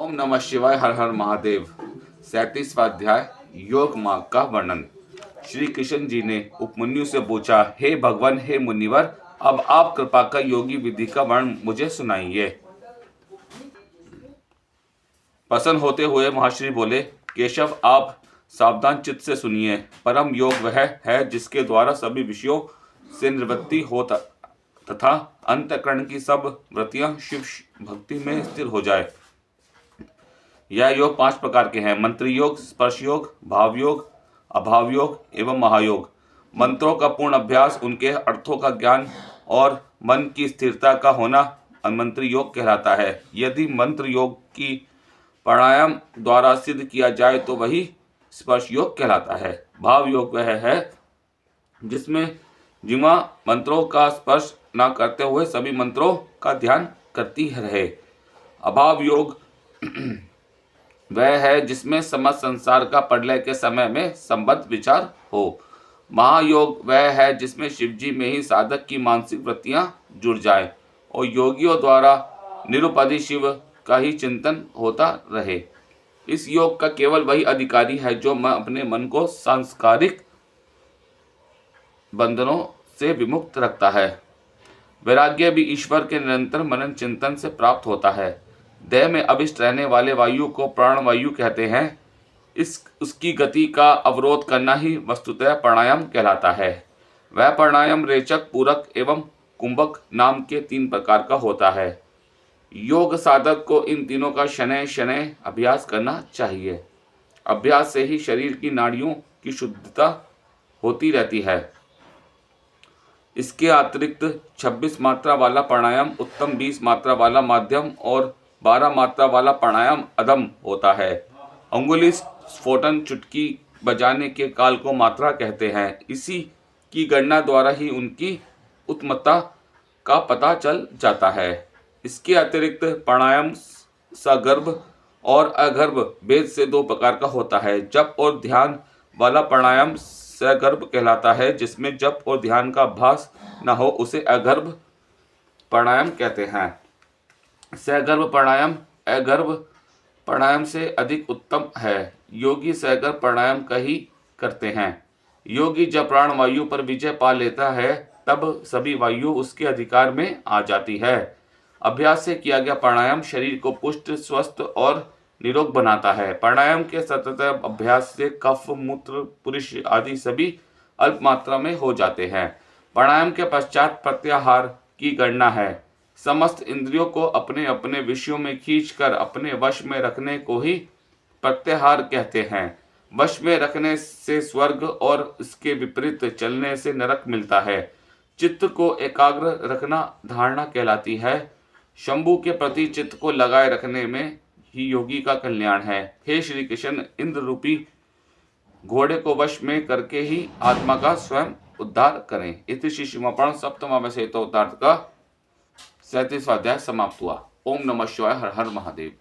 ओम नमः शिवाय। हर हर महादेव। 37वां अध्याय योग मार्ग का वर्णन। श्री कृष्ण जी ने उपमन्यु से पूछा, हे भगवान, हे मुनिवर, अब आप कृपा कर योगी विधि का वर्णन मुझे सुनाइए। प्रसन्न होते हुए महर्षि बोले, केशव, आप सावधान चित्त से सुनिए। परम योग वह है जिसके द्वारा सभी विषयों से निवृत्ति हो तथा अंतःकरण की सब वृत्तियां शिव भक्ति में स्थिर हो जाए। यह योग 5 प्रकार के हैं: मंत्र योग, स्पर्श योग, भाव योग, अभाव योग एवं महायोग। मंत्रों का पूर्ण अभ्यास, उनके अर्थों का ज्ञान और मन की स्थिरता का होना मंत्र योग कहलाता है। यदि मंत्र योग की प्राणायाम द्वारा सिद्ध किया जाए तो वही स्पर्श योग कहलाता है। भाव योग वह है जिसमें जिह्वा मंत्रों का स्पर्श न करते हुए सभी मंत्रों का ध्यान करती रहे। अभाव योग वह है जिसमें समस्त संसार का प्रलय के समय में संबद्ध विचार हो। महायोग वह है जिसमें शिवजी में ही साधक की मानसिक वृत्तियां जुड़ जाए और योगियों द्वारा निरुपाधि शिव का ही चिंतन होता रहे। इस योग का केवल वही अधिकारी है जो अपने मन को सांस्कारिक बंधनों से विमुक्त रखता है। वैराग्य भी ईश्वर के निरंतर मनन चिंतन से प्राप्त होता है। देह में अभिष्ट रहने वाले वायु को प्राण वायु कहते हैं। उसकी गति का अवरोध करना ही वस्तुतः प्राणायाम कहलाता है। वह प्राणायाम रेचक, पूरक एवं कुंभक नाम के 3 प्रकार का होता है। योग साधक को इन तीनों का शनैः शनैः अभ्यास करना चाहिए। अभ्यास से ही शरीर की नाड़ियों की शुद्धता होती रहती है। इसके अतिरिक्त 26 मात्रा वाला प्राणायाम उत्तम, 20 मात्रा वाला माध्यम और 12 मात्रा वाला प्राणायाम अधम होता है। अंगुली स्फोटन, चुटकी बजाने के काल को मात्रा कहते हैं। इसी की गणना द्वारा ही उनकी उत्तमता का पता चल जाता है। इसके अतिरिक्त प्राणायाम सगर्भ और अगर्भ भेद से 2 प्रकार का होता है। जप और ध्यान वाला प्राणायाम सगर्भ कहलाता है। जिसमें जप और ध्यान का अभ्यास न हो उसे अगर्भ प्राणायाम कहते हैं। सगर्भ प्राणायाम अगर्भ प्राणायाम से अधिक उत्तम है। योगी सगर्भ प्राणायाम का ही करते हैं। योगी जब प्राण वायु पर विजय पा लेता है तब सभी वायु उसके अधिकार में आ जाती है। अभ्यास से किया गया प्राणायाम शरीर को पुष्ट, स्वस्थ और निरोग बनाता है। प्राणायाम के सतत अभ्यास से कफ, मूत्र, पुरुष आदि सभी अल्प मात्रा में हो जाते हैं। प्राणायाम के पश्चात प्रत्याहार की गणना है। समस्त इंद्रियों को अपने अपने विषयों में खींचकर अपने वश में रखने को ही प्रत्याहार कहते हैं। वश में रखने से स्वर्ग और इसके विपरीत चलने से नरक मिलता है। चित्त को एकाग्र रखना धारणा कहलाती है। शंभु के प्रति चित्त को लगाए रखने में ही योगी का कल्याण है। हे श्री कृष्ण, इंद्र रूपी घोड़े को वश में करके ही आत्मा का स्वयं उद्धार करें। इति श्री शिवपुराण सप्तम से तो उद्धार का 37वां अध्याय समाप्त हुआ। ओम नमः शिवाय। हर हर महादेव।